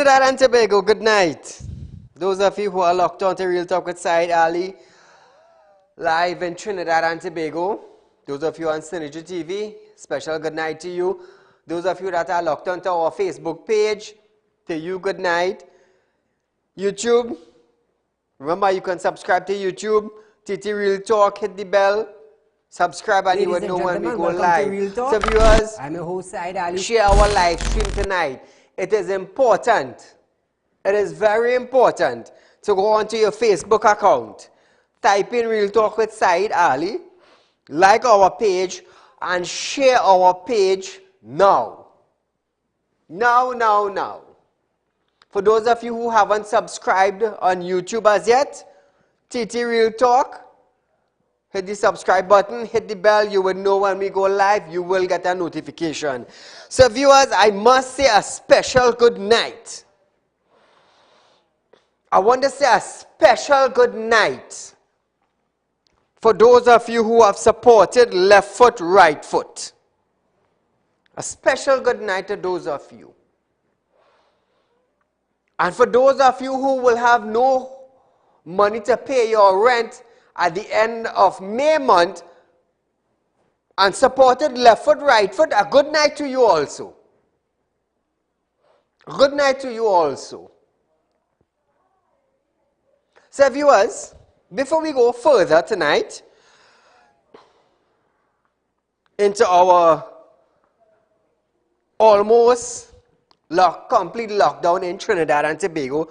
Trinidad and Tobago, good night. Those of you who are locked on to Real Talk with Saieed Ali, live in Trinidad and Tobago. Those of you on Synergy TV, special good night to you. Those of you that are locked onto our Facebook page, to you good night. YouTube, remember you can subscribe to YouTube, TT Real Talk, hit the bell, subscribe and you will know when we go live. So viewers, I'm your host Saieed Ali. Share our live stream tonight. It is important. It is very important to go onto your Facebook account. Type in Real Talk with Saieed Ali, like our page, and share our page now. Now. For those of you who haven't subscribed on YouTube as yet, TT Real Talk, hit the subscribe button, hit the bell, you will know when we go live, you will get a notification. So viewers, I must say a special good night. I want to say a special good night for those of you who have supported left foot, right foot. A special good night to those of you. And for those of you who will have no money to pay your rent at the end of May month and supported left foot, right foot, a good night to you also. A good night to you also. So viewers, before we go further tonight into our almost complete lockdown in Trinidad and Tobago,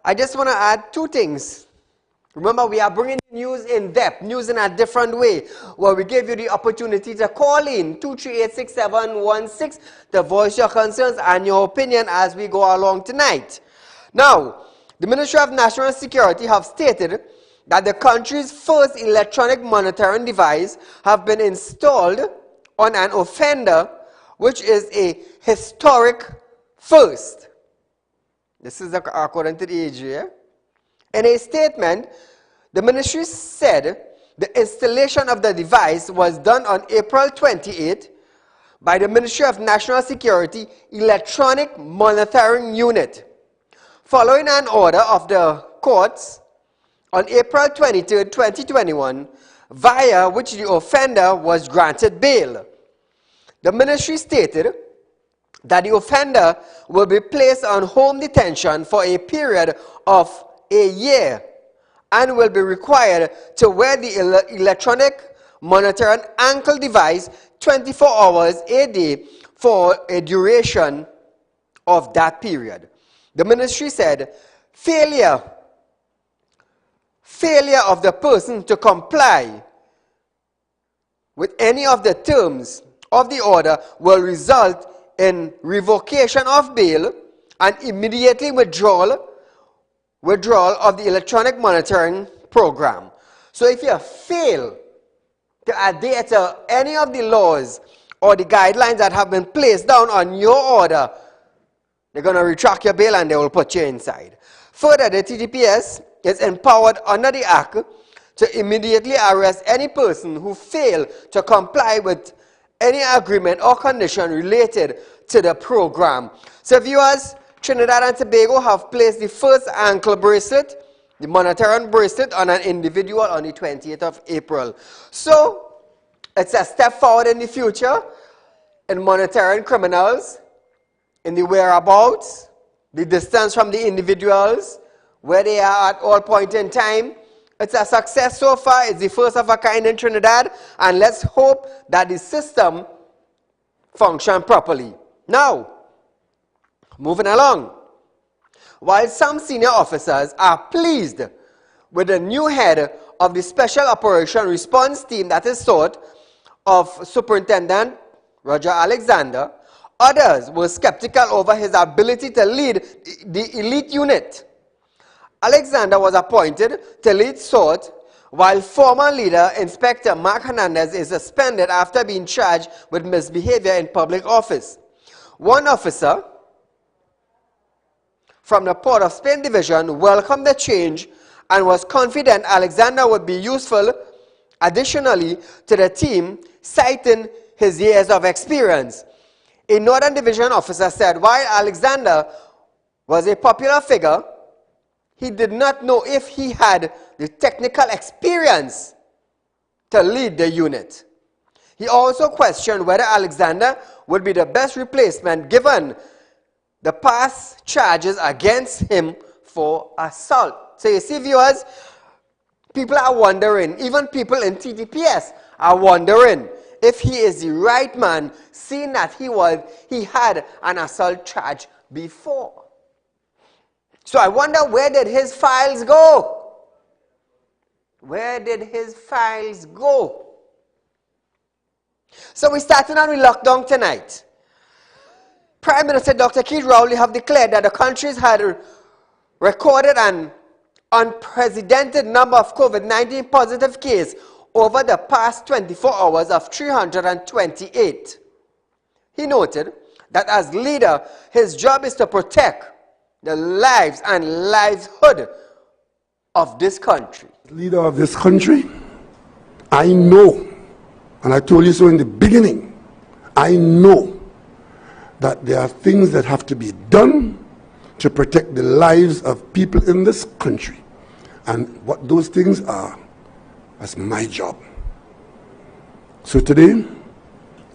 I just want to add two things. Remember, we are bringing news in depth, news in a different way, where we give you the opportunity to call in 238-6716 to voice your concerns and your opinion as we go along tonight. Now, the Ministry of National Security have stated that the country's first electronic monitoring device have been installed on an offender, which is a historic first. This is according to the AG. In a statement, the ministry said the installation of the device was done on April 28 by the Ministry of National Security Electronic Monitoring Unit, following an order of the courts on April 23, 2021, via which the offender was granted bail. The ministry stated that the offender will be placed on home detention for a period of a year and will be required to wear the electronic monitoring ankle device 24 hours a day for a duration of that period. The ministry said failure of the person to comply with any of the terms of the order will result in revocation of bail and immediately withdrawal of the electronic monitoring program. So if you fail to adhere to any of the laws or the guidelines that have been placed down on your order, they're going to retract your bail and they will put you inside. Further, the TTPS is empowered under the Act to immediately arrest any person who fails to comply with any agreement or condition related to the program. So viewers, Trinidad and Tobago have placed the first ankle bracelet, the monitoring bracelet, on an individual on the 28th of April. So it's a step forward in the future in monitoring criminals, in the whereabouts, the distance from the individuals, where they are at all point in time. It's a success so far. It's the first of a kind in Trinidad, and let's hope that the system functions properly. Now, moving along. While some senior officers are pleased with the new head of the Special Operation Response Team that is sought of Superintendent Roger Alexander, others were skeptical over his ability to lead the elite unit. Alexander was appointed to lead SORT, while former leader Inspector Mark Hernandez is suspended after being charged with misbehavior in public office. One officer from the Port of Spain Division welcomed the change and was confident Alexander would be useful additionally to the team, citing his years of experience. A Northern Division officer said while Alexander was a popular figure, he did not know if he had the technical experience to lead the unit. He also questioned whether Alexander would be the best replacement given the past charges against him for assault. So you see, viewers, people are wondering, even people in TTPS are wondering if he is the right man, seeing that he had an assault charge before. So I wonder, where did his files go? Where did his files go? So we started on the lockdown tonight. Prime Minister Dr. Keith Rowley have declared that the country had recorded an unprecedented number of COVID-19 positive cases over the past 24 hours of 328. He noted that as leader, his job is to protect the lives and livelihood of this country. Leader of this country, I know, and I told you so in the beginning, I know that there are things that have to be done to protect the lives of people in this country. And what those things are, that's my job. So today,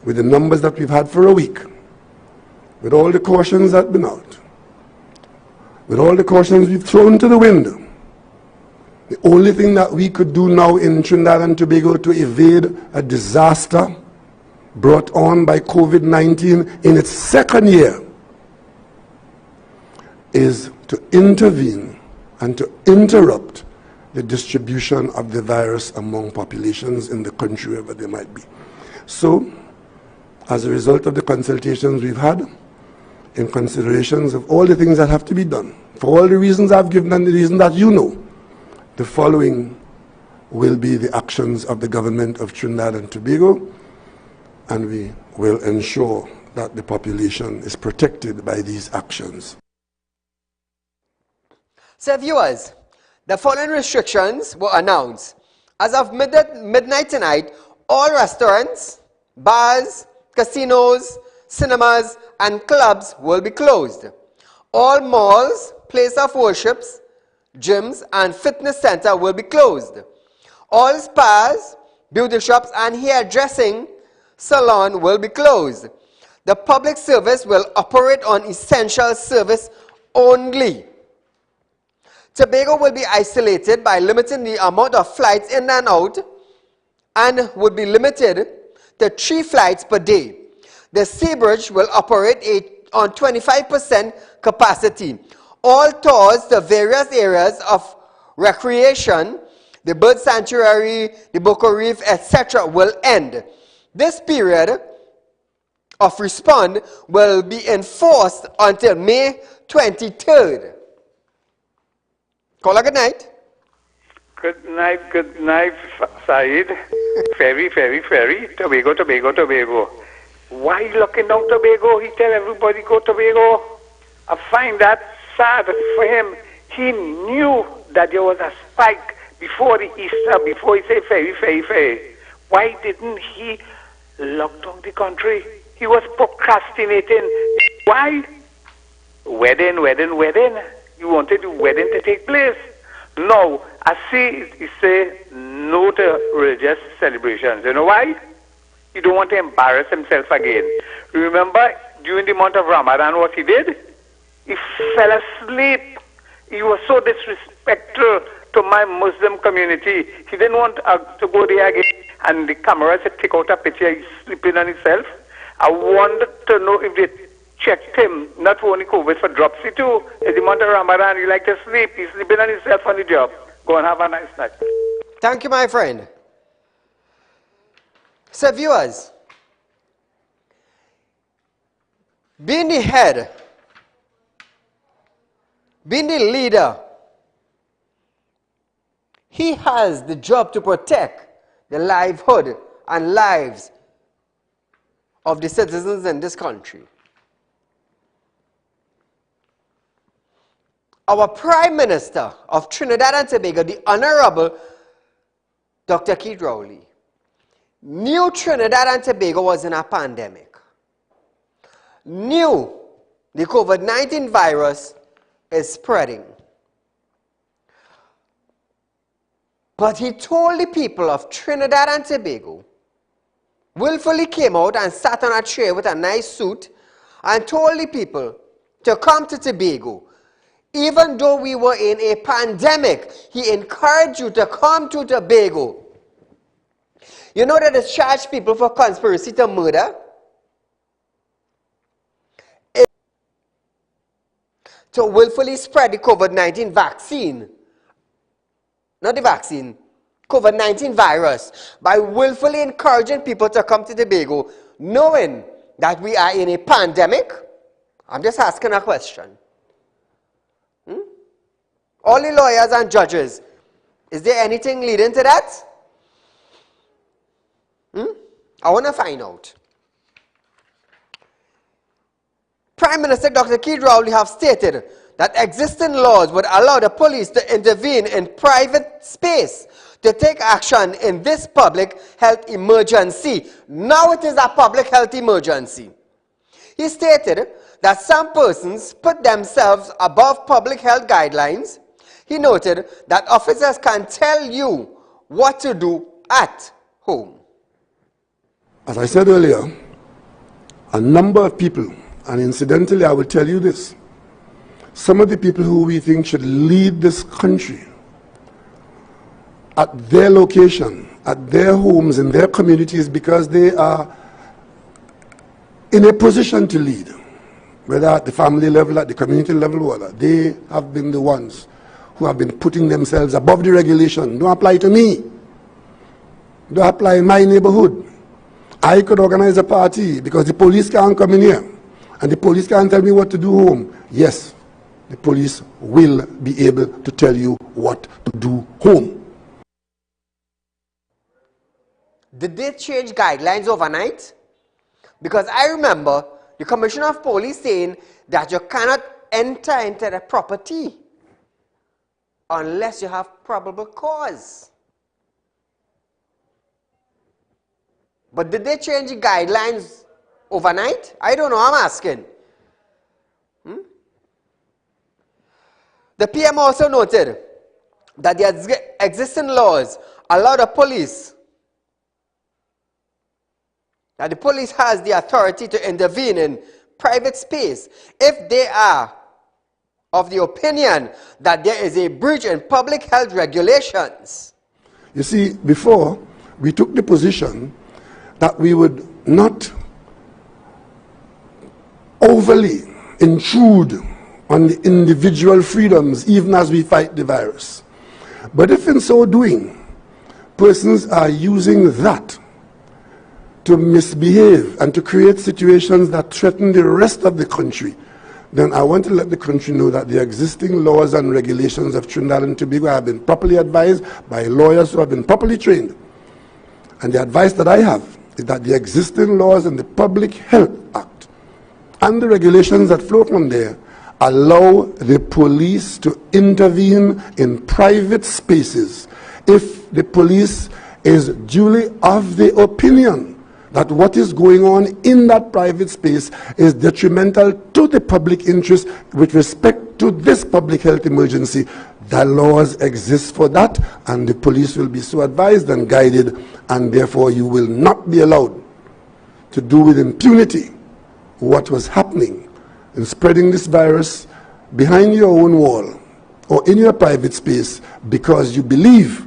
with the numbers that we've had for a week, with all the cautions that have been out, with all the cautions we've thrown to the window, the only thing that we could do now in Trinidad and Tobago to evade a disaster brought on by COVID-19 in its second year is to intervene and to interrupt the distribution of the virus among populations in the country, wherever they might be. So, as a result of the consultations we've had, in considerations of all the things that have to be done, for all the reasons I've given and the reason that you know, the following will be the actions of the government of Trinidad and Tobago, and we will ensure that the population is protected by these actions. So viewers, the following restrictions were announced. As of midnight tonight, all restaurants, bars, casinos, cinemas, and clubs will be closed. All malls, places of worships, gyms, and fitness centers will be closed. All spas, beauty shops, and hairdressing salon will be closed. The public service will operate on essential service only. Tobago will be isolated by limiting the amount of flights in and out, and would be limited to 3 flights per day. The sea bridge will operate on 25% capacity. All tours to various areas of recreation, the bird sanctuary, the Boca Reef, etc. will end. This period of response will be enforced until May 23rd. Call a good night. Good night, Saeed. Ferry, Tobago. Why looking down Tobago? He tell everybody go Tobago. I find that sad for him. He knew that there was a spike before the Easter, before he said ferry. Why didn't he lock down the country? He was procrastinating. Why? Wedding. You wanted the wedding to take place. No, I see he say no to religious celebrations. You know why? He don't want to embarrass himself again. Remember during the month of Ramadan what he did? He fell asleep. He was so disrespectful to my Muslim community. He didn't want to go there again. And the camera said take out a picture. He's sleeping on himself. I wanted to know if they checked him, not for only COVID, for dropsy too. In the month of Ramadan, he like to sleep. He's sleeping on himself on the job. Go and have a nice night. Thank you, my friend. So viewers, being the head, being the leader, he has the job to protect the livelihood and lives of the citizens in this country. Our Prime Minister of Trinidad and Tobago, the Honorable Dr. Keith Rowley, knew Trinidad and Tobago was in a pandemic, knew the COVID-19 virus is spreading. But he told the people of Trinidad and Tobago, willfully came out and sat on a chair with a nice suit and told the people to come to Tobago. Even though we were in a pandemic, he encouraged you to come to Tobago. You know that they charge people for conspiracy to murder? To willfully spread the COVID-19 vaccine. Not the vaccine, COVID-19 virus. By willfully encouraging people to come to Tobago, knowing that we are in a pandemic. I'm just asking a question. All the lawyers and judges, is there anything leading to that? I want to find out. Prime Minister Dr. Keith Rowley have stated that existing laws would allow the police to intervene in private space to take action in this public health emergency. Now it is a public health emergency. He stated that some persons put themselves above public health guidelines. He noted that officers can tell you what to do at home. As I said earlier, a number of people, and incidentally I will tell you this, some of the people who we think should lead this country at their location, at their homes, in their communities, because they are in a position to lead, whether at the family level, at the community level, whatever, they have been the ones who have been putting themselves above the regulation. Don't apply to me. Don't apply in my neighborhood. I could organize a party because the police can't come in here and the police can't tell me what to do home. Yes, the police will be able to tell you what to do home. Did they change guidelines overnight? Because I remember the Commissioner of Police saying that you cannot enter into the property unless you have probable cause. But did they change the guidelines overnight? I don't know, I'm asking. The PM also noted that the existing laws allow the police, that the police has the authority to intervene in private space if they are of the opinion that there is a breach in public health regulations. You see, before we took the position that we would not overly intrude on the individual freedoms even as we fight the virus. But if in so doing, persons are using that to misbehave and to create situations that threaten the rest of the country, then I want to let the country know that the existing laws and regulations of Trinidad and Tobago have been properly advised by lawyers who have been properly trained. And the advice that I have is that the existing laws in the Public Health Act and the regulations that flow from there allow the police to intervene in private spaces if the police is duly of the opinion that what is going on in that private space is detrimental to the public interest with respect to this public health emergency. The laws exist for that, and the police will be so advised and guided, and therefore you will not be allowed to do with impunity what was happening in spreading this virus behind your own wall or in your private space because you believe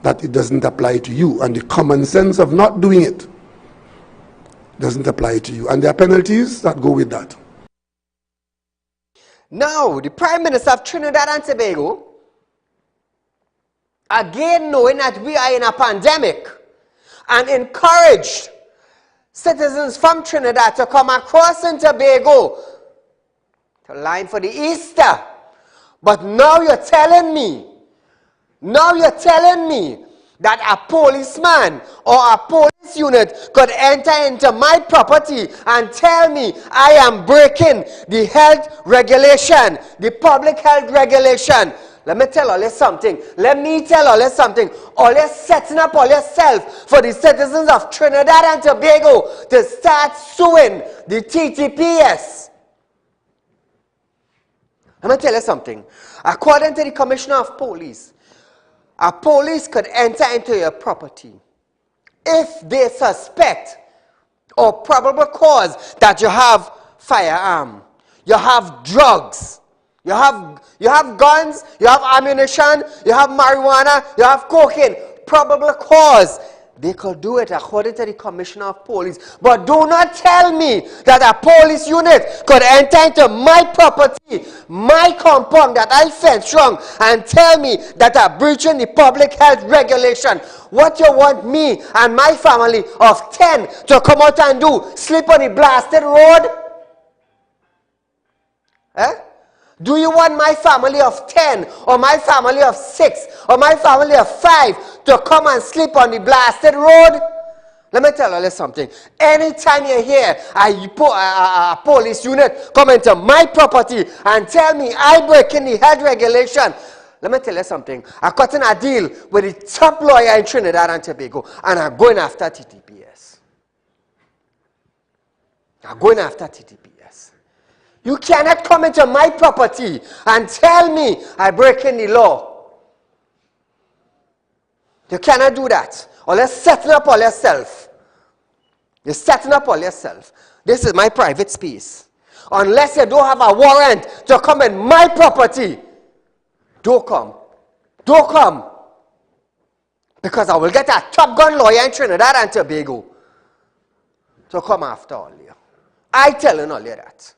that it doesn't apply to you, and the common sense of not doing it doesn't apply to you. And there are penalties that go with that. Now, the Prime Minister of Trinidad and Tobago, again knowing that we are in a pandemic, and encouraged citizens from Trinidad to come across in Tobago to line for the Easter. But now you're telling me that a policeman or a police unit could enter into my property and tell me I am breaking the health regulation, the public health regulation. Let me tell you something. All you're setting up all yourself for the citizens of Trinidad and Tobago to start suing the TTPS. Let me tell you something. According to the Commissioner of Police, a police could enter into your property if they suspect or probable cause that you have firearm, you have drugs, you have guns, you have ammunition, you have marijuana, you have cocaine. Probable cause. They could do it according to the Commissioner of Police. But do not tell me that a police unit could enter into my property, my compound that I fence strong, and tell me that I'm breaching the public health regulation. What you want me and my family of 10 to come out and do? Sleep on the blasted road? Eh? Do you want my family of 10 or my family of 6 or my family of 5 to come and sleep on the blasted road? Let me tell you something. Anytime you hear a police unit come into my property and tell me I breaking the health regulation, let me tell you something. I'm cutting a deal with the top lawyer in Trinidad and Tobago, and I'm going after TTPS. I'm going after TTPS. You cannot come into my property and tell me I'm breaking the law. You cannot do that. Or let's settle up all yourself. You're setting up all yourself. This is my private space. Unless you don't have a warrant to come in my property, don't come. Don't come. Because I will get a Top Gun lawyer in Trinidad and Tobago to come after all you. I telling all you that.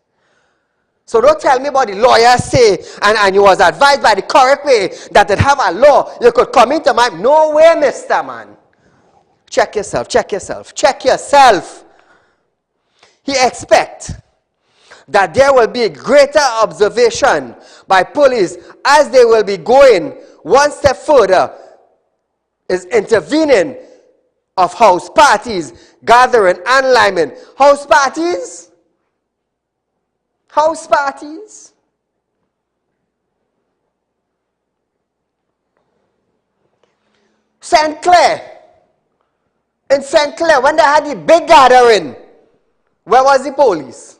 So don't tell me about the lawyers say, and you was advised by the correct way that it have a law. You could come into my... No way, Mr. Man. Check yourself, check yourself, check yourself. He expects that there will be greater observation by police as they will be going one step further, is intervening of house parties, gathering and liming. House parties? House parties? St. Clair. In St. Clair, when they had the big gathering, where was the police?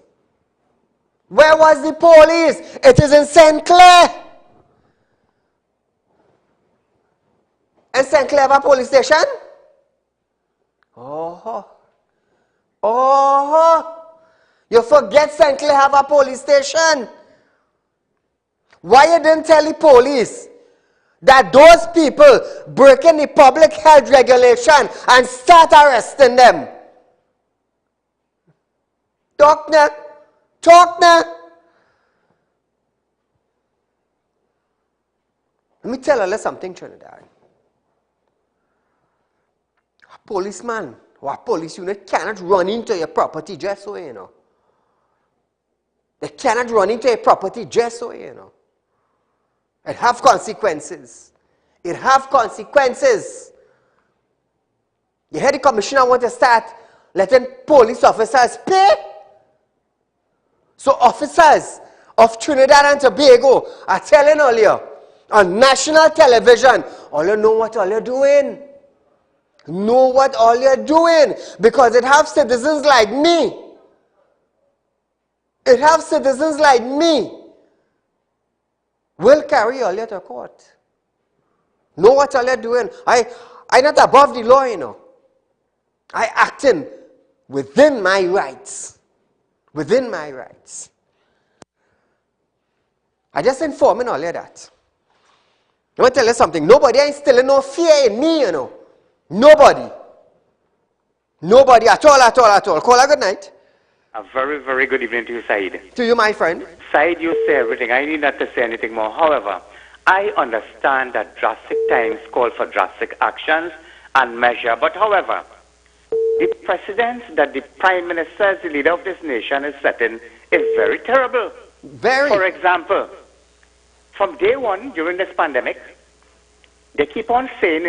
Where was the police? It is in St. Clair. And St. Clair have a police station? Oh. Oh. You forget St. Clair have a police station. Why you didn't tell the police that those people breaking the public health regulation and start arresting them? Talk now. Talk now. Let me tell you something, Trinidad. A policeman or a police unit cannot run into your property just so you know. They cannot run into a property just so you know. It have consequences. It have consequences. You hear the commissioner want to start letting police officers pay? So officers of Trinidad and Tobago are telling all you on national television, all you know what all you're doing. Know what all you're doing. Because it have citizens like me. It have citizens like me will carry all you to court. Know what all you're doing. I'm not above the law, you know. I acting within my rights. Within my rights. I just informing all you that. Let me tell you something. Nobody ain't instilling no fear in me, you know. Nobody. Nobody at all, at all, at all. Call a good night. A very, very good evening to you, Saeed. To you, my friend. Saeed, you say everything. I need not to say anything more. However, I understand that drastic times call for drastic actions and measure. But however, the precedent that the Prime Minister as the leader of this nation is setting is very terrible. Very. For example, from day one during this pandemic, they keep on saying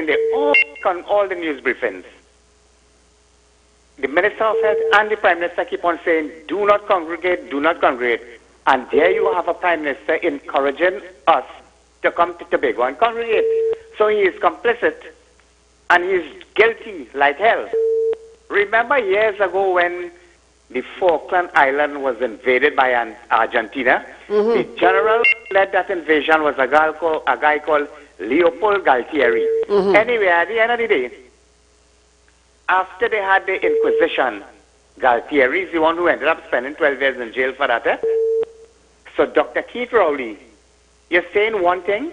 on all the news briefings, the Minister of Health and the Prime Minister keep on saying, do not congregate, do not congregate. And there you have a Prime Minister encouraging us to come to Tobago and congregate. So he is complicit and he is guilty like hell. Remember years ago when the Falkland Island was invaded by Argentina? The General led that invasion was a guy called Leopold Galtieri. Anyway, at the end of the day, after they had the Inquisition, Galtieri is the one who ended up spending 12 years in jail for that. So Dr. Keith Rowley, you're saying one thing,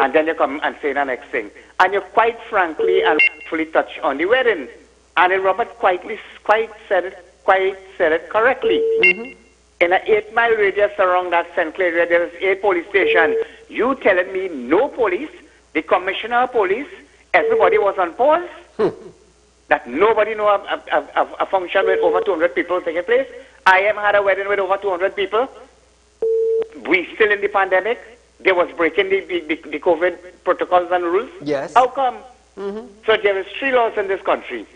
and then you come and say the next thing. And you quite frankly and fully touch on the wedding. And Robert quite said it correctly. In an 8-mile radius around that St. Clair area, there is a police station. You telling me no police, the commissioner of police, everybody was on pause? That nobody know a function with over 200 people taking place? I am had a wedding with over 200 people. We still in the pandemic. They was breaking the COVID protocols and rules. Yes. How come? So there is 3 laws in this country.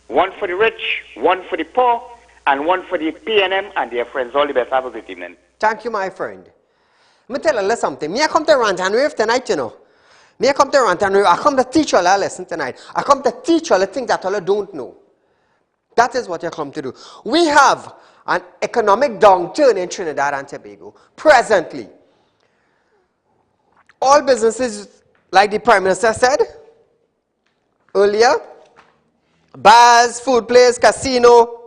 One for the rich, one for the poor, and one for the PNM and their friends. All the best. Have a good evening. Thank you, my friend. Let me tell you something. Me, I come to rant and rave tonight, you know. Me, I come to rant and rave. I come to teach you a lesson tonight. I come to teach you the things that you don't know. That is what you come to do. We have an economic downturn in Trinidad and Tobago presently. All businesses, like the Prime Minister said earlier, bars, food places, casino,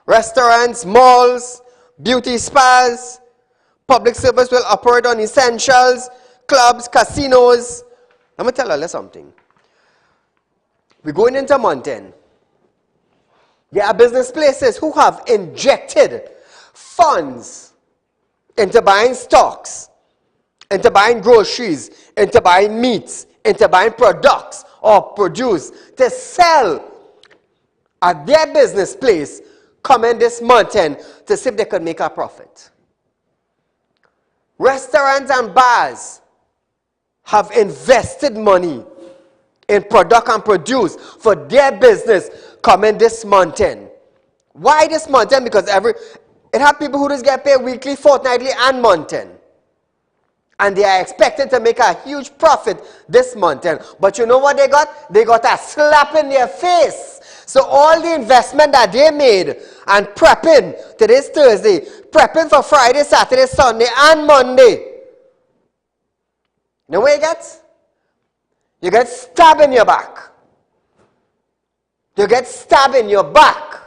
restaurants, malls, beauty spas, public service will operate on essentials, clubs, casinos. Let me tell you something. We're going into month end. There are business places who have injected funds into buying stocks, into buying groceries, into buying meats, into buying products or produce to sell at their business place coming this month end to see if they could make a profit. Restaurants and bars have invested money in product and produce for their business coming this month end. Why this month end? Because it have people who just get paid weekly, fortnightly, and month end. And they are expected to make a huge profit this month end. But you know what they got? They got a slap in their face. So all the investment that they made and prepping, today's Thursday, prepping for Friday, Saturday, Sunday, and Monday. You know what you get? You get stabbed in your back. You get stabbed in your back.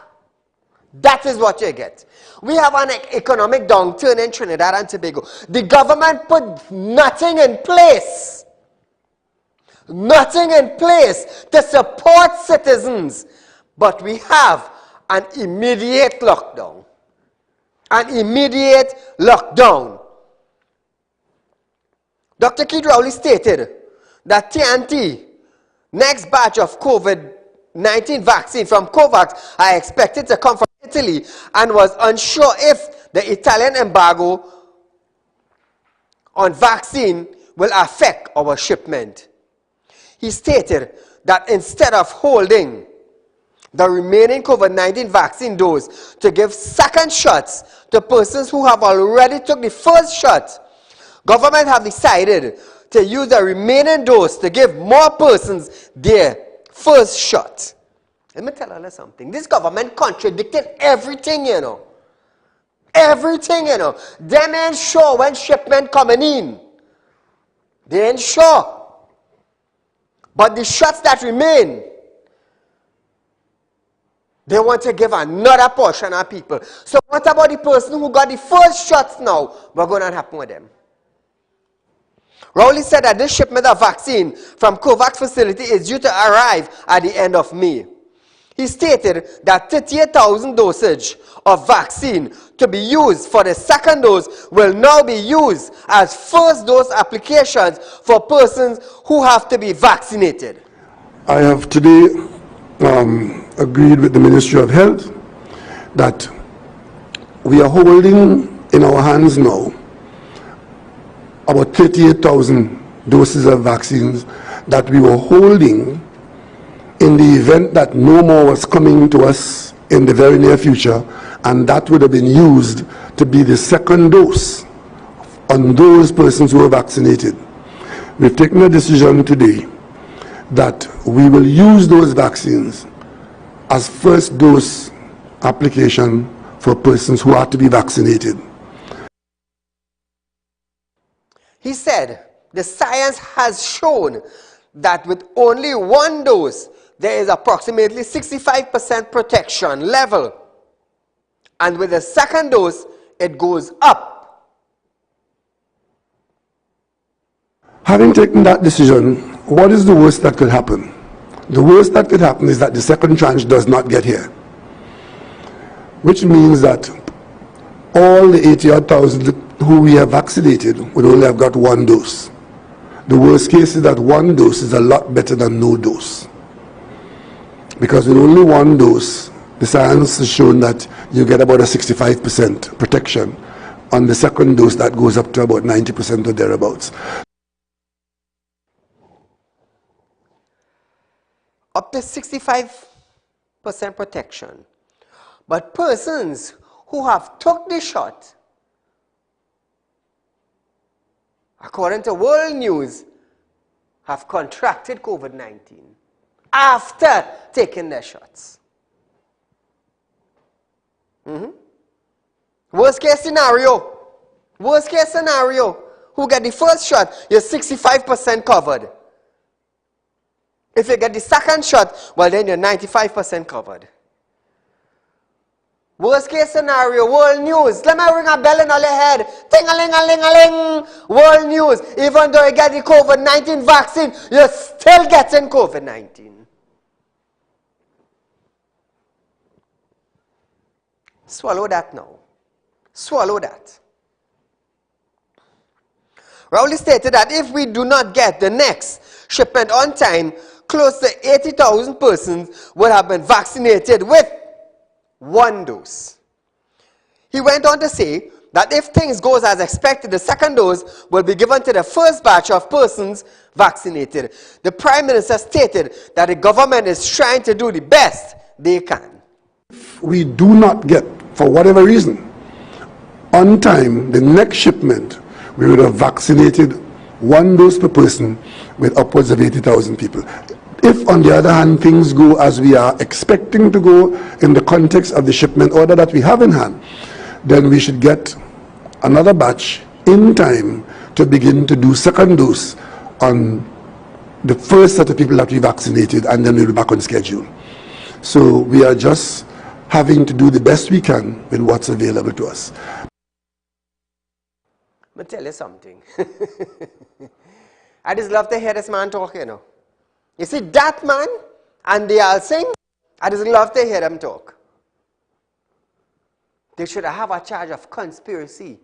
That is what you get. We have an economic downturn in Trinidad and Tobago. The government put nothing in place. Nothing in place to support citizens. But we have an immediate lockdown. An immediate lockdown. Dr. Keith Rowley stated that TNT, next batch of COVID-19 vaccine from COVAX, are expected to come from Italy, and was unsure if the Italian embargo on vaccine will affect our shipment. He stated that instead of holding the remaining COVID-19 vaccine dose to give second shots to persons who have already took the first shot, government have decided to use the remaining dose to give more persons their first shot. Let me tell you something. This government contradicted everything, you know. Everything, you know. Them ain't sure when shipment coming in. They ain't sure. But the shots that remain, they want to give another portion of people. So what about the person who got the first shots now? What's going to happen with them? Rowley said that this shipment of vaccine from COVAX facility is due to arrive at the end of May. He stated that 38,000 dosage of vaccine to be used for the second dose will now be used as first dose applications for persons who have to be vaccinated. I have today agreed with the Ministry of Health that we are holding in our hands now about 38,000 doses of vaccines that we were holding in the event that no more was coming to us in the very near future, and that would have been used to be the second dose on those persons who are vaccinated. We've taken a decision today that we will use those vaccines as first dose application for persons who are to be vaccinated. He said, the science has shown that with only one dose, there is approximately 65% protection level. And with the second dose, it goes up. Having taken that decision, what is the worst that could happen? The worst that could happen is that the second tranche does not get here. Which means that all the 80,000 who we have vaccinated would only have got one dose. The worst case is that one dose is a lot better than no dose. Because with only one dose, the science has shown that you get about a 65% protection. On the second dose, that goes up to about 90% or thereabouts. Up to 65% protection. But persons who have took the shot, according to world news, have contracted COVID-19 after taking their shots. Worst case scenario, who get the first shot, you're 65% covered. If you get the second shot, well then you're 95% covered. Worst case scenario, world news. Let me ring a bell in all your head. Ting-a-ling-a-ling-a-ling. World news. Even though you get the COVID-19 vaccine, you're still getting COVID-19. Swallow that now. Swallow that. Rowley stated that if we do not get the next shipment on time, close to 80,000 persons would have been vaccinated with one dose. He went on to say that if things goes as expected, the second dose will be given to the first batch of persons vaccinated. The Prime Minister stated that the government is trying to do the best they can. If we do not get, for whatever reason, on time, the next shipment, we would have vaccinated one dose per person with upwards of 80,000 people. If, on the other hand, things go as we are expecting to go in the context of the shipment order that we have in hand, then we should get another batch in time to begin to do second dose on the first set of people that we vaccinated, and then we'll be back on schedule. So we are just having to do the best we can with what's available to us. Let me tell you something. I just love to hear this man talk, you know. You see, that man and they all sing, I just love to hear them talk. They should have a charge of conspiracy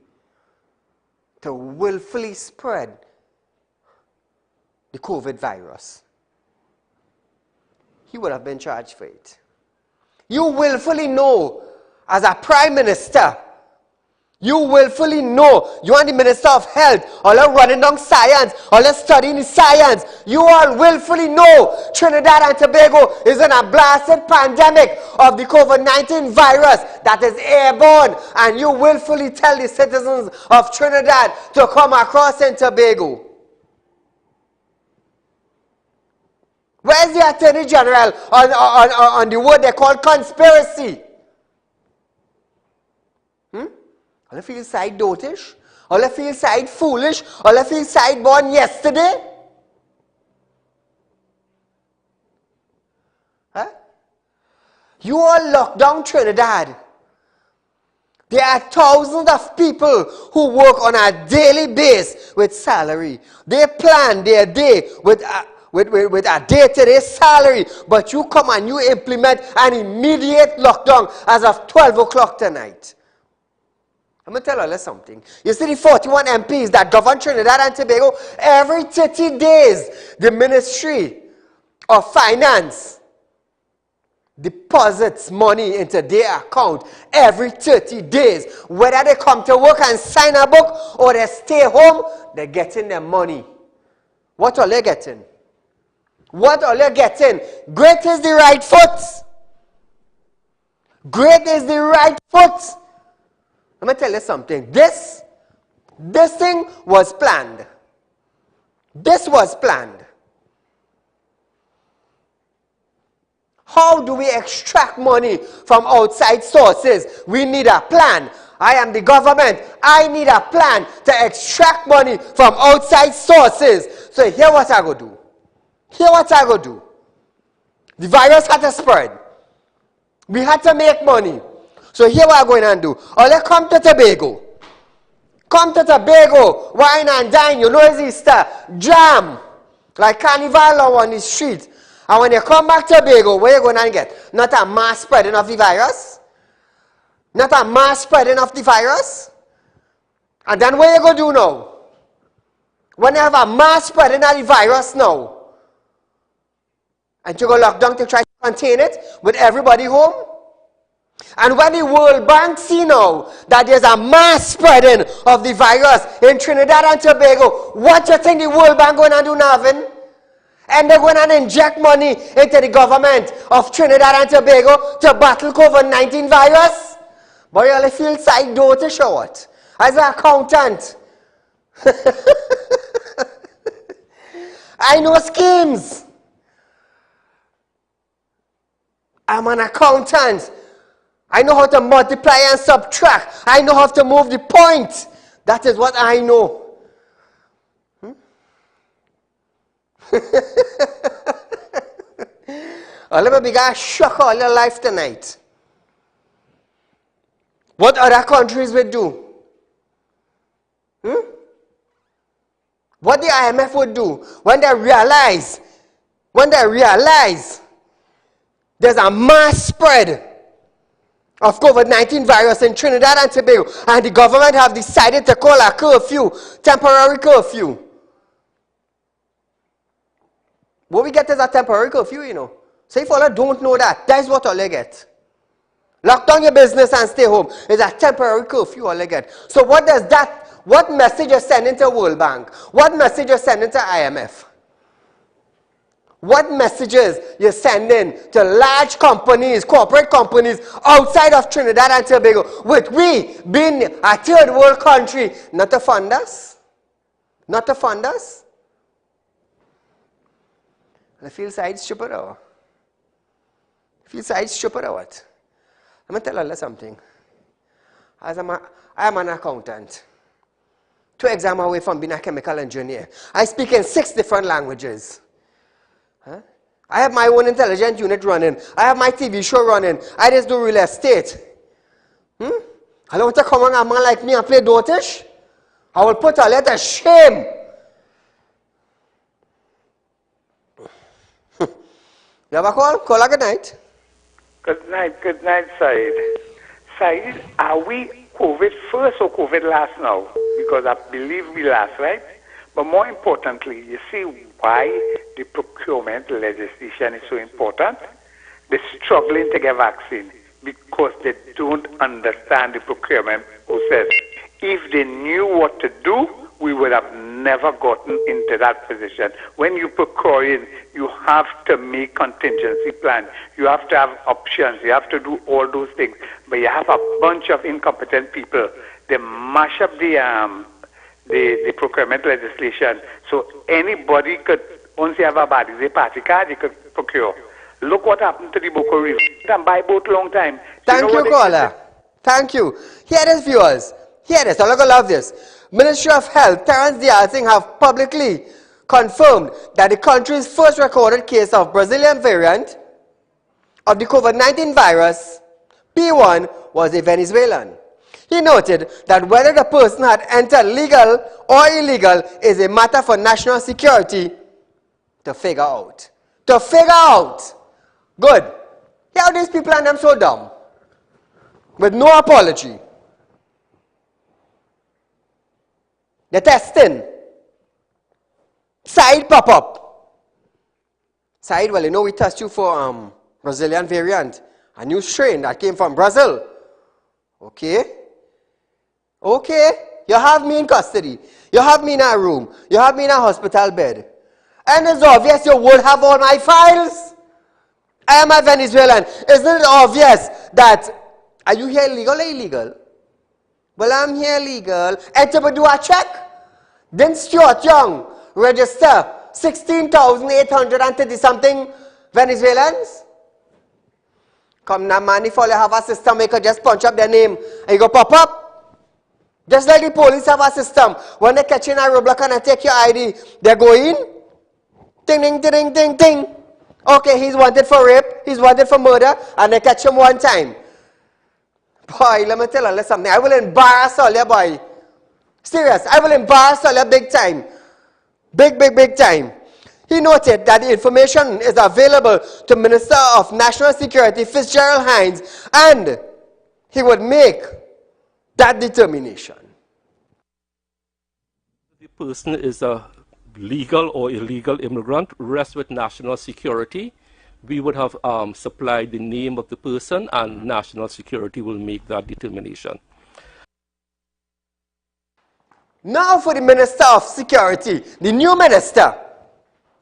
to willfully spread the COVID virus. He would have been charged for it. You willfully know, as a Prime Minister, you willfully know, you are the Minister of Health, all are running down science, all are studying science. You all willfully know Trinidad and Tobago is in a blasted pandemic of the COVID-19 virus that is airborne, and you willfully tell the citizens of Trinidad to come across in Tobago. Where's the Attorney General on the word they call conspiracy? All I feel side dotish, all I feel side foolish, all I feel side born yesterday. Huh? You all locked down Trinidad. There are thousands of people who work on a daily basis with salary. They plan their day with a day-to-day salary, but you come and you implement an immediate lockdown as of 12 o'clock tonight. I'm going to tell you something. You see the 41 MPs that govern Trinidad and Tobago, every 30 days, the Ministry of Finance deposits money into their account every 30 days. Whether they come to work and sign a book or they stay home, they're getting their money. What are they getting? What are they getting? Great is the right foot. Great is the right foot. Let me tell you something. This thing was planned. This was planned. How do we extract money from outside sources? We need a plan. I am the government. I need a plan to extract money from outside sources. So here what I go do. Here what I go do. The virus had to spread. We had to make money. So here what I'm going to do. Or let's come to Tobago. Come to Tobago, wine and dine, you know it's Easter, jam, like carnival on the street. And when you come back to Tobago, what are you going to get? Not a mass spreading of the virus? Not a mass spreading of the virus? And then what are you going to do now? When you have a mass spreading of the virus now, and you go lock down to try to contain it with everybody home? And when the World Bank see now that there's a mass spreading of the virus in Trinidad and Tobago, what do you think the World Bank going to do, Navin? And they're going to inject money into the government of Trinidad and Tobago to battle COVID-19 virus? But you only feel side door to show it. As an accountant. I know schemes. I'm an accountant. I know how to multiply and subtract. I know how to move the point. That is what I know. Let me begin shock all your life tonight. What other countries would do? What the IMF would do when they realize there's a mass spread of COVID-19 virus in Trinidad and Tobago, and the government have decided to call a curfew, temporary curfew. What we get is a temporary curfew, you know. So if all you don't know that, that's what all you get. Lock down your business and stay home. It's a temporary curfew all you get. So what message you're sending to World Bank? What message you're sending to IMF? What messages you're sending to large companies, corporate companies outside of Trinidad and Tobago, with we being a third world country, not to fund us? Not to fund us? I feel side stupid or? Feel side stupid or what? I'm going to tell you something. I am an accountant. 2 exams away from being a chemical engineer. I speak in 6 different languages. I have my own intelligence unit running. I have my TV show running. I just do real estate. I don't want to come on a man like me and play dotish. I will put a lot of shame. You have a call? Call a good night. Good night, Saeed. Saeed, are we COVID first or COVID last now? Because I believe we last, right? But more importantly, you see why the procurement legislation is so important? They're struggling to get vaccine because they don't understand the procurement process. If they knew what to do, we would have never gotten into that position. When you procure in, you have to make contingency plan. You have to have options. You have to do all those things. But you have a bunch of incompetent people. They mash up the procurement legislation. So anybody could, once you have a body party card, you could procure. Look what happened to the Boko River. You can buy boat long time. Thank you, caller. Thank you. Here it is, viewers. Here it is. I'm going to love this. Ministry of Health, Terence Diazing, have publicly confirmed that the country's first recorded case of Brazilian variant of the COVID-19 virus, P1, was a Venezuelan. He noted that whether the person had entered legal or illegal is a matter for national security to figure out. To figure out. Good. How these people and them so dumb? With no apology. The testing. Saeed pop up. Saeed, well, you know we test you for Brazilian variant. A new strain that came from Brazil. Okay. Okay. You have me in custody. You have me in a room. You have me in a hospital bed. And it's obvious you won't have all my files. I am a Venezuelan. Isn't it obvious that, are you here legal or illegal? Well, I'm here legal. And to do a check. Then Stuart Young register 16,830 something Venezuelans. Come now, man, if all you have a system, you could just punch up their name and you go pop up. Just like the police have a system. When they catch you in a roadblock and they take your ID, they go in, ding, ding, ding, ding, ding, ding. Okay, he's wanted for rape, he's wanted for murder, and they catch him one time. Boy, let me tell you something. I will embarrass all you, boy. Serious, I will embarrass all you big time. Big, big, big time. He noted that the information is available to Minister of National Security, Fitzgerald Hines, and he would make that determination. The person is a legal or illegal immigrant, rests with national security. We would have supplied the name of the person, and national security will make that determination. Now for the Minister of Security, the new minister.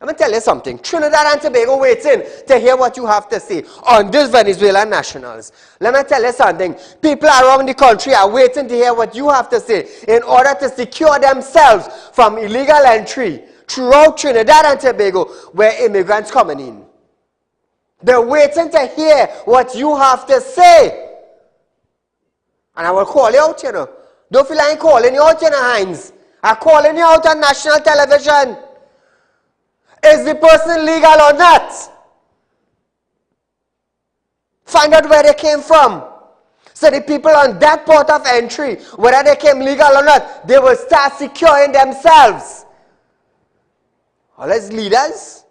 Let me tell you something. Trinidad and Tobago waiting to hear what you have to say on these Venezuelan nationals. Let me tell you something. People around the country are waiting to hear what you have to say in order to secure themselves from illegal entry throughout Trinidad and Tobago where immigrants coming in. They're waiting to hear what you have to say. And I will call you out, you know. Don't feel like I'm calling you out, you know, Hines. I'm calling you out on national television. Is the person legal or not? Find out where they came from. So the people on that port of entry, whether they came legal or not, they will start securing themselves. All as leaders?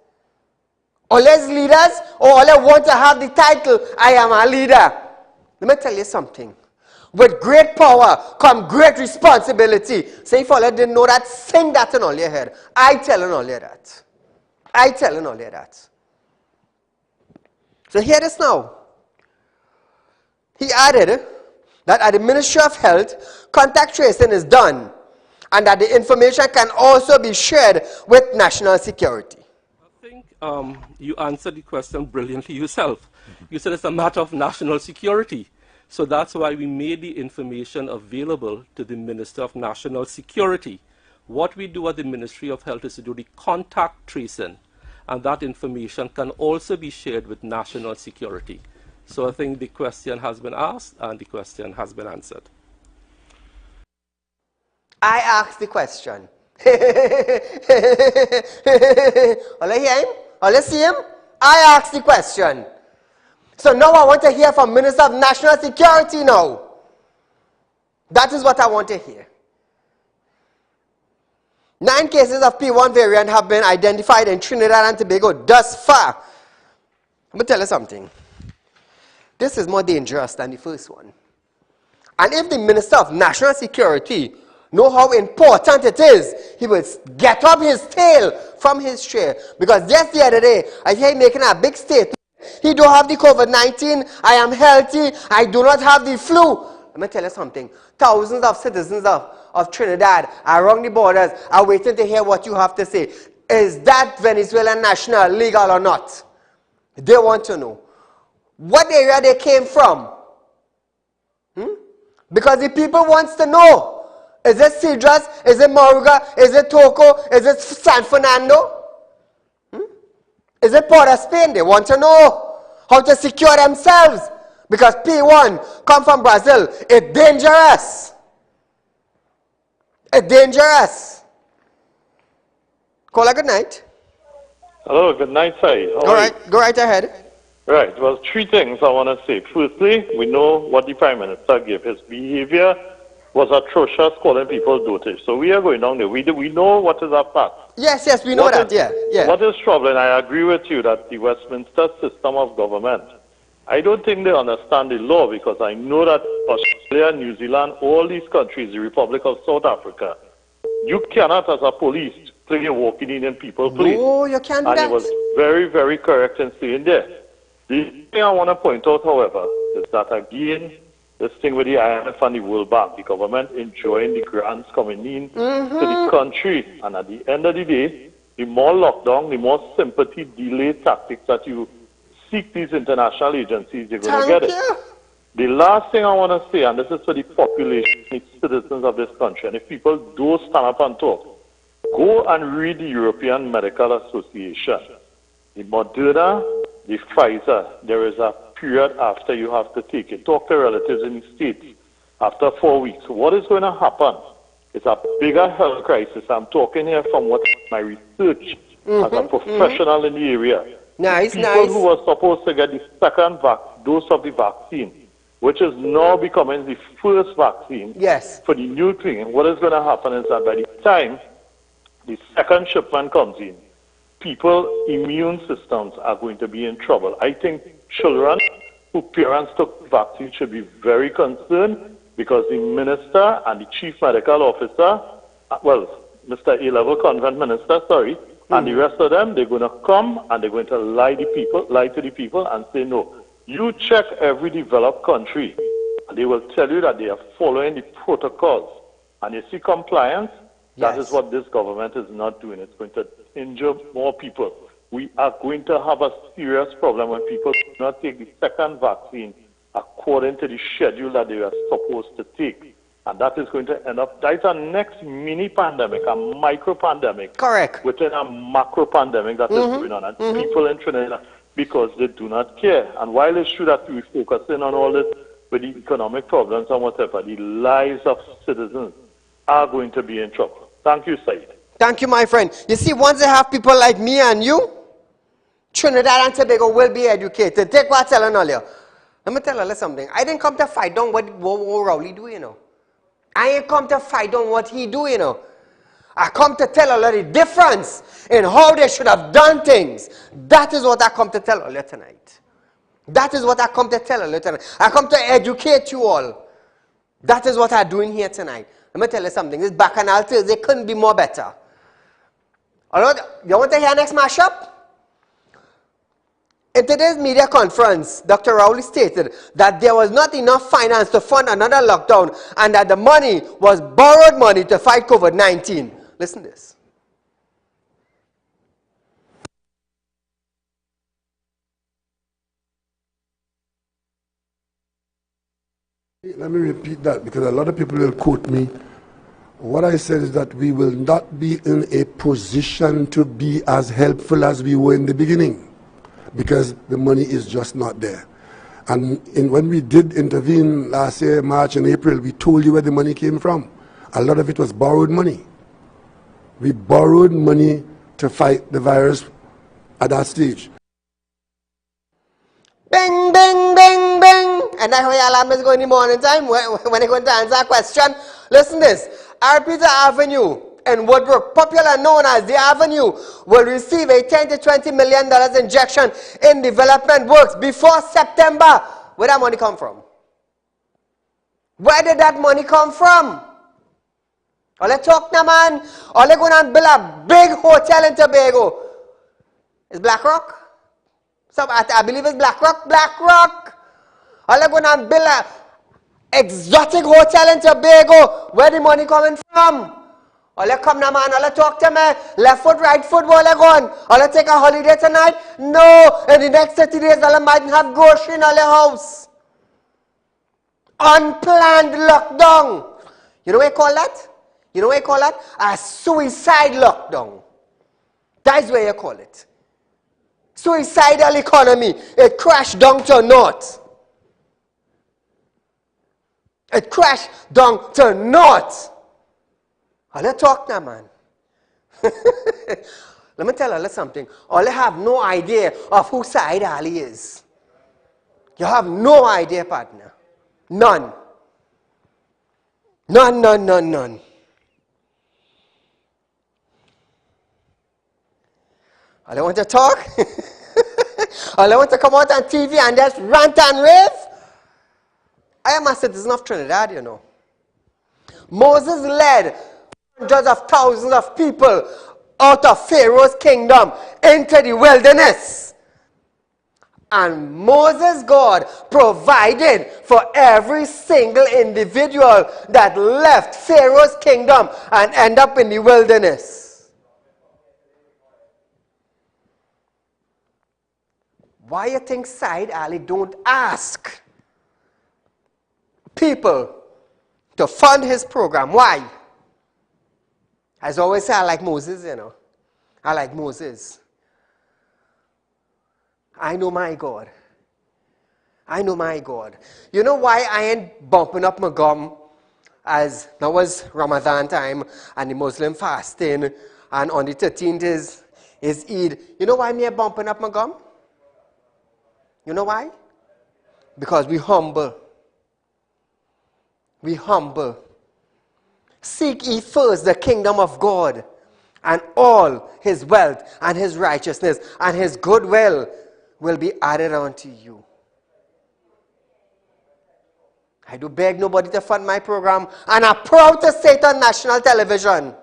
All as leaders? Or all they want to have the title, I am a leader. Let me tell you something. With great power come great responsibility. So if all you didn't know that, sing that in all your head. I telling all you that. I telling all you that. So hear this now. He added that at the Ministry of Health, contact tracing is done and that the information can also be shared with national security. I think you answered the question brilliantly yourself. You said it's a matter of national security. So that's why we made the information available to the Minister of National Security. What we do at the Ministry of Health is to do the contact tracing, and that information can also be shared with national security. So I think the question has been asked and the question has been answered. I asked the question. All I hear him? All I see him? I asked the question. So now I want to hear from Minister of National Security now. That is what I want to hear. 9 cases of P1 variant have been identified in Trinidad and Tobago thus far. Let me tell you something. This is more dangerous than the first one. And if the Minister of National Security know how important it is, he will get up his tail from his chair. Because just the other day, I hear him making a big statement. He don't have the COVID-19, I am healthy, I do not have the flu. Let me tell you something. Thousands of citizens of Trinidad around the borders are waiting to hear what you have to say. Is that Venezuelan national legal or not? They want to know. What area they came from? Because the people wants to know. Is it Cedras? Is it Moruga? Is it Toco? Is it San Fernando? Is it Port of Spain? They want to know how to secure themselves. Because P1 come from Brazil. It's dangerous. It's dangerous. Caller, good night. Hello, good night, Saieed. All right, go right ahead. Right, well, 3 things I want to say. Firstly, we know what the Prime Minister gave. His behavior was atrocious, calling people dotage. So we are going down there. We know what is our path. Yes, we know that, yeah. What is troubling, I agree with you that the Westminster system of government, I don't think they understand the law, because I know that Australia, New Zealand, all these countries, the Republic of South Africa, you cannot, as a police, play a walking in and people play. No, you can't do and that. he was very, very correct in saying there. The thing I want to point out, however, is that again, this thing with the IMF and the World Bank, the government enjoying the grants coming in to the country. And at the end of the day, the more lockdown, the more sympathy delay tactics that you seek these international agencies, you're going to get it. The last thing I want to say, and this is for the population, the citizens of this country, and if people do stand up and talk, go and read the European Medical Association. The Moderna, the Pfizer, there is a period after you have to take it. Talk to relatives in the States. after 4 weeks. What is going to happen? It's a bigger health crisis. I'm talking here from what my research as a professional in the area. Nice, People who were supposed to get the second dose of the vaccine, which is now becoming the first vaccine for the new thing. What is going to happen is that by the time the second shipment comes in, people's immune systems are going to be in trouble. I think children whose parents took vaccine should be very concerned, because the minister and the chief medical officer, well, Mr. A-level convent minister, and the rest of them, they're going to come and they're going to lie to the people and say, no, you check every developed country, and they will tell you that they are following the protocols. And you see compliance, that is what this government is not doing. It's going to injure more people. We are going to have a serious problem when people do not take the second vaccine according to the schedule that they are supposed to take. And that is going to end up, that's a next mini pandemic, a micro pandemic. Correct. Within a macro pandemic that is going on. And people in Trinidad, because they do not care. And while it's true that we focus in on all this with the economic problems and whatever, the lives of citizens are going to be in trouble. Thank you, Said. Thank you, my friend. You see, once they have people like me and you, Trinidad and Tobago will be educated. Take what I'm telling you. Let me tell you something. I didn't come to fight down what Rowley do, you know. I ain't come to fight on what he do, you know. I come to tell you the difference in how they should have done things. That is what I come to tell you tonight. That is what I come to tell you tonight. I come to educate you all. That is what I'm doing here tonight. Let me tell you something. This Bacchanal Thursday couldn't be more better. You want to hear next mashup? In today's media conference, Dr. Rowley stated that there was not enough finance to fund another lockdown and that the money was borrowed money to fight COVID-19. Listen to this. Let me repeat that, because a lot of people will quote me. What I said is that we will not be in a position to be as helpful as we were in the beginning, because the money is just not there. And when we did intervene last year, March and April, we told you where the money came from. A lot of it was borrowed money. We borrowed money to fight the virus at that stage. Bing, bing, bing, bing. And that's how your alarm is going in the morning time when you're going to answer a question. Listen to this. Arpita Avenue in Woodbrook, popular known as the Avenue, will receive a $10 to $20 million injection in development works before September. Where did that money come from? Where did that money come from? All they talk now, man. All they going to build a big hotel in Tobago. Is Black Rock? So I believe it's Black Rock. Black Rock. All they going to build a exotic hotel in Tobago. Where the money coming from? All they come now, man. All they talk to me. Left foot, right foot, where they going? All they take a holiday tonight? No. In the next 30 days, all they might have grocery in all their house. Unplanned lockdown. You know what I call that? You know what I call that? A suicide lockdown. That's what you call it. Suicidal economy. It crashed down to naught. It crashed down to naught. All you talk now, man. Let me tell you something. All you have no idea of who Saieed Ali is. You have no idea, partner. None. None, none, none, none. All I want to talk? All I want to come out on TV and just rant and rave? I am a citizen of Trinidad, you know. Moses led hundreds of thousands of people out of Pharaoh's kingdom into the wilderness. And Moses, God, provided for every single individual that left Pharaoh's kingdom and end up in the wilderness. Why you think Saieed Ali don't ask people to fund his program? Why? As I always say, I like Moses, you know. I like Moses. I know my God. I know my God. You know why I ain't bumping up my gum as now was Ramadan time and the Muslim fasting and on the 13th is Eid. You know why me a bumping up my gum? You know why? Because we humble. We humble. Seek ye first the kingdom of God and all his wealth and his righteousness and his goodwill will be added unto you. I do beg nobody to fund my program, and I'm proud to say it on national television.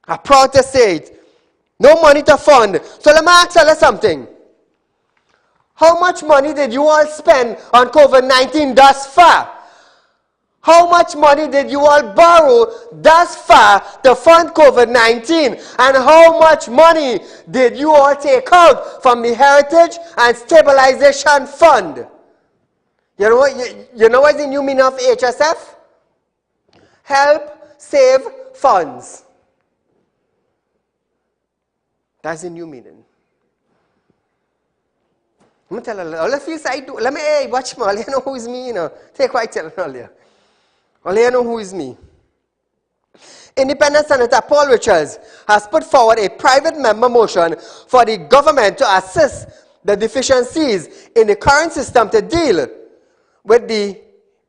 I'm proud to say it. No money to fund. So let me ask you something. How much money did you all spend on COVID-19 thus far? How much money did you all borrow thus far to fund COVID-19? And how much money did you all take out from the Heritage and Stabilization Fund? You know what's the new meaning of HSF? Help Save Funds. That's the new meaning. Let me tell you, all of you say, let me, hey, watch me, all you know who is me, you know. Take what I tell all you. All you know who is me. Independent Senator Paul Richards has put forward a private member motion for the government to assist the deficiencies in the current system to deal with the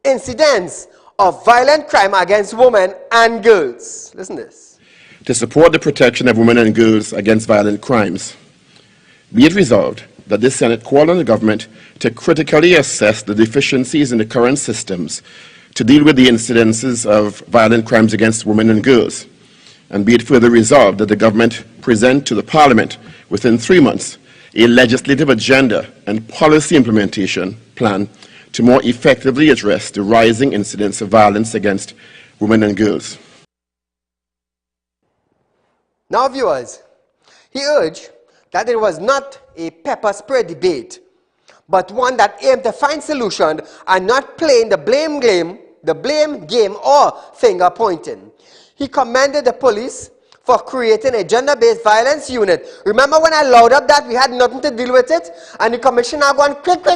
incidents of violent crime against women and girls. Listen to this. To support the protection of women and girls against violent crimes, be it resolved that this Senate call on the government to critically assess the deficiencies in the current systems to deal with the incidences of violent crimes against women and girls, and be it further resolved that the government present to the Parliament within 3 months a legislative agenda and policy implementation plan to more effectively address the rising incidence of violence against women and girls. Now, viewers, he urged that it was not a pepper spray debate, but one that aimed to find solution and not playing the blame game or finger pointing. He commended the police for creating a gender-based violence unit. Remember when I loaded up that we had nothing to deal with it, and the commissioner going quick,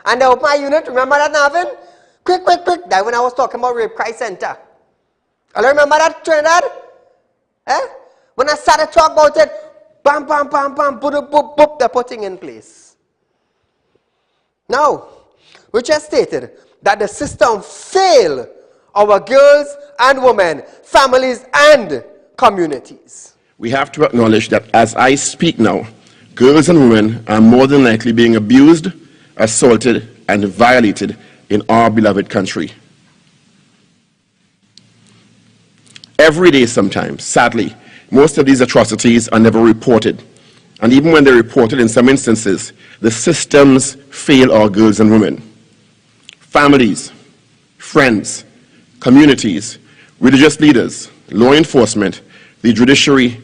and they opened my unit. Remember that, Navin? Quick. That when I was talking about Rape Crisis Center. I remember that, Trinidad? When I started talking about it, bam, boop, they're putting in place. Now, which has stated that the system failed our girls and women, families and communities. We have to acknowledge that as I speak now, girls and women are more than likely being abused, assaulted, and violated in our beloved country. Every day sometimes, sadly, most of these atrocities are never reported. And even when they're reported in some instances, the systems fail our girls and women. Families, friends, communities, religious leaders, law enforcement, the judiciary,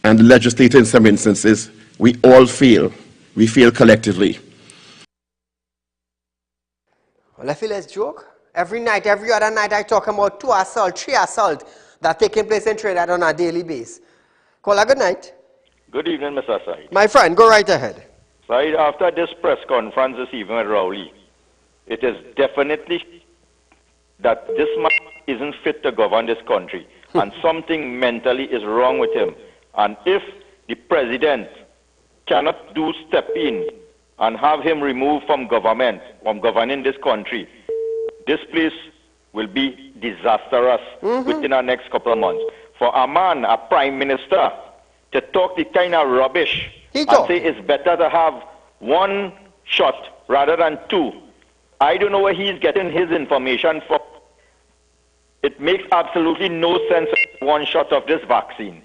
and the legislature in some instances, we all fail. We fail collectively. Well, I feel it's a joke. Every night, every other night, I talk about 2 assault, 3 assault that taking place in Trinidad on a daily basis. Caller, good night. Good evening, Mr. Saieed. My friend, go right ahead. Saieed, after this press conference this evening at Rowley, it is definitely that this man isn't fit to govern this country, and something mentally is wrong with him. And if the president cannot step in and have him removed from government, from governing this country, this place will be disastrous within the next couple of months. For a man, a prime minister, to talk the kind of rubbish and say it's better to have 1 shot rather than 2. I don't know where he's getting his information from. It makes absolutely no sense, 1 shot of this vaccine.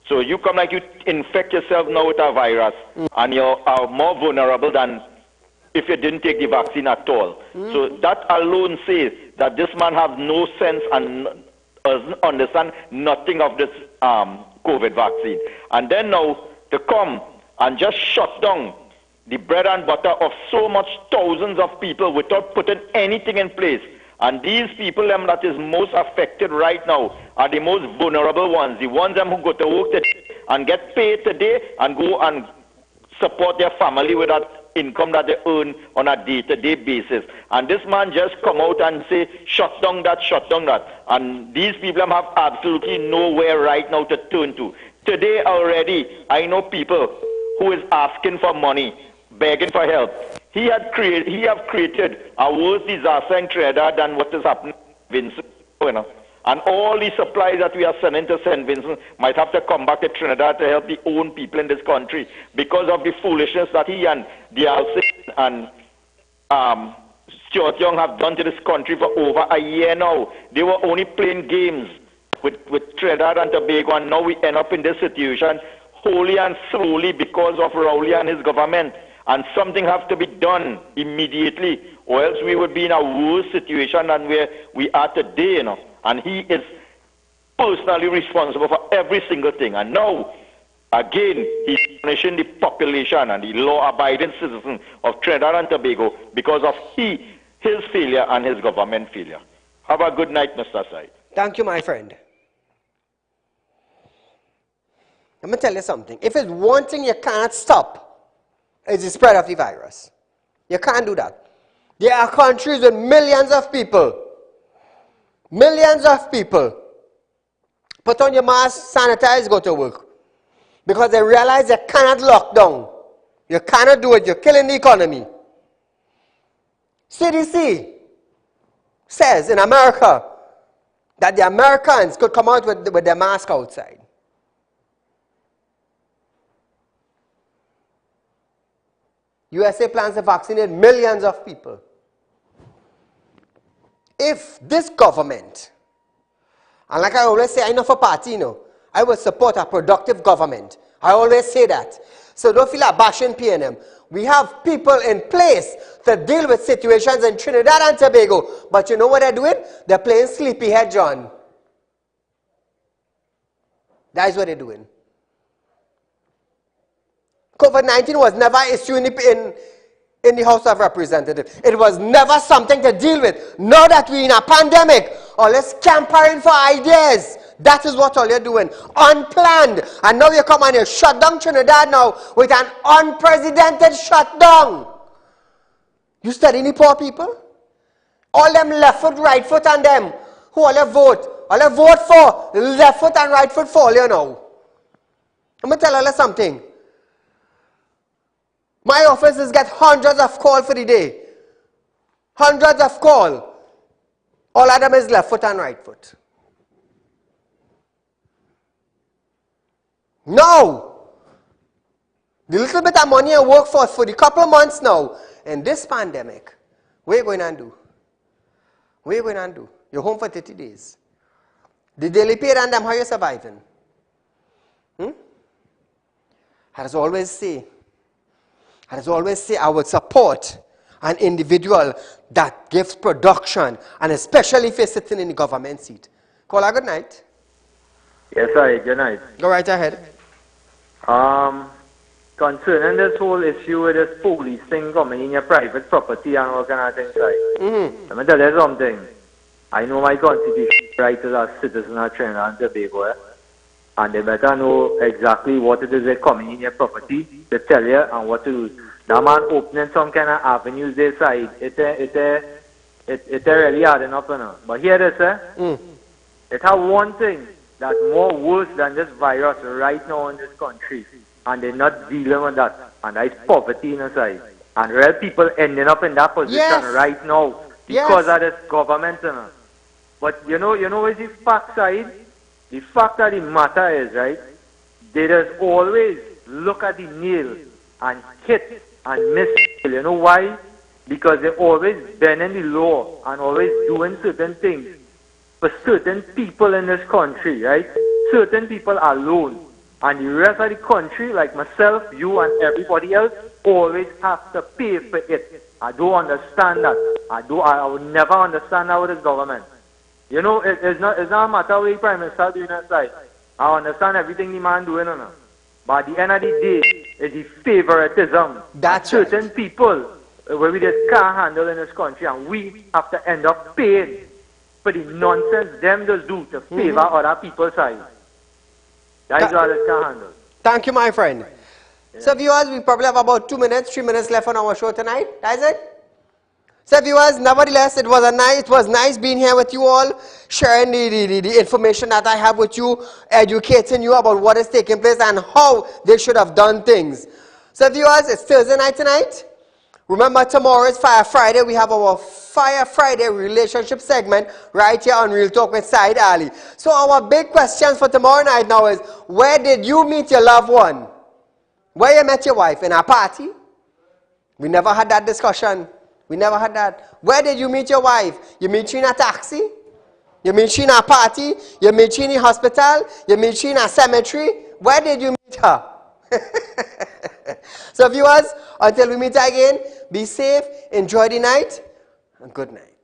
So you come like you infect yourself now with a virus, and you are more vulnerable than if you didn't take the vaccine at all. So that alone says that this man has no sense and doesn't understand nothing of this COVID vaccine. And then now to come and just shut down the bread and butter of so much thousands of people without putting anything in place. And these people that is most affected right now are the most vulnerable ones, the ones who go to work today and get paid today and go and support their family with that income that they earn on a day-to-day basis. And this man just come out and say, shut down that, shut down that. And these people have absolutely nowhere right now to turn to. Today already, I know people who is asking for money, begging for help. He have created a worse disaster in Trinidad than what is happening in Vincent. You know. And all the supplies that we are sending to St. Vincent might have to come back to Trinidad to help the own people in this country because of the foolishness that he and Dialsin and Stuart Young have done to this country for over a year now. They were only playing games with Trinidad and Tobago, and now we end up in this situation wholly and solely because of Rowley and his government. And something has to be done immediately, or else we would be in a worse situation than where we are today, you know. And he is personally responsible for every single thing. And now, again, he's punishing the population and the law-abiding citizens of Trinidad and Tobago because of his failure and his government failure. Have a good night, Mr. Said. Thank you, my friend. Let me tell you something. If it's one thing you can't stop, it's the spread of the virus. You can't do that. There are countries with millions of people. Millions of people. Put on your mask, sanitize, go to work. Because they realize they cannot lock down. You cannot do it. You're killing the economy. CDC says in America that the Americans could come out with their mask outside. USA plans to vaccinate millions of people. If this government, and like I always say, I'm not for party, you know, I will support a productive government. I always say that. So don't feel like bashing PNM. We have people in place to deal with situations in Trinidad and Tobago. But you know what they're doing? They're playing sleepyhead John. That is what they're doing. COVID-19 was never an issue in the House of Representatives. It was never something to deal with. Now that we're in a pandemic, all this scampering for ideas, that is what all you're doing. Unplanned. And now you come and you shut down Trinidad now with an unprecedented shutdown. You studying the poor people? All them left foot, right foot and them. Who all you vote? All you vote for left foot and right foot fall you now. I'm going to tell you something. My offices get hundreds of calls for the day. Hundreds of calls. All of them is left foot and right foot. Now, the little bit of money I work for the couple of months now, in this pandemic, what are you going to do? What are you going to do? You're home for 30 days. The daily pay and them, how are you surviving? As I always say, I would support an individual that gives production, and especially if you're sitting in the government seat. Caller, good night. Yes, sir. Good night. Go right ahead. Concerning this whole issue with this police thing coming in your private property and all kind of things, let me tell you something. I know my constitutional right as a citizen of Trinidad and Tobago, and they better know exactly what it is they're coming in your property to tell you and what to do. That man opening some kind of avenues their side, it's really adding up, you know. But here it is, it has one thing that's more worse than this virus right now in this country, and they're not dealing with that, and that is poverty inside. And real people ending up in that position right now because of this government, you know. But you know what's the fact side? The fact of the matter is, right, they just always look at the nail and hit and miss. You know why? Because they're always bending the law and always doing certain things for certain people in this country, right? Certain people alone. And the rest of the country, like myself, you, and everybody else, always have to pay for it. I don't understand that. I would never understand that with this government. You know, it's not a matter of the Prime Minister doing that side. I understand everything the man doing, you know. But at the end of the day, it's the favoritism. That's certain people where we just can't handle in this country, and we have to end up paying for the nonsense them just do to favor other people's side. That is what it can't handle. Thank you, my friend. So viewers, we probably have about 3 minutes left on our show tonight. That's it. So viewers, nevertheless, it was nice being here with you all, sharing the information that I have with you, educating you about what is taking place and how they should have done things. So viewers, it's Thursday night tonight. Remember, tomorrow is Fire Friday. We have our Fire Friday relationship segment right here on Real Talk with Saieed Ali. So our big question for tomorrow night now is, where did you meet your loved one? Where you met your wife? In a party? We never had that discussion. We never had that. Where did you meet your wife? You meet her in a taxi? You meet her in a party? You meet her in a hospital? You meet her in a cemetery? Where did you meet her? So viewers, until we meet again, be safe, enjoy the night, and good night.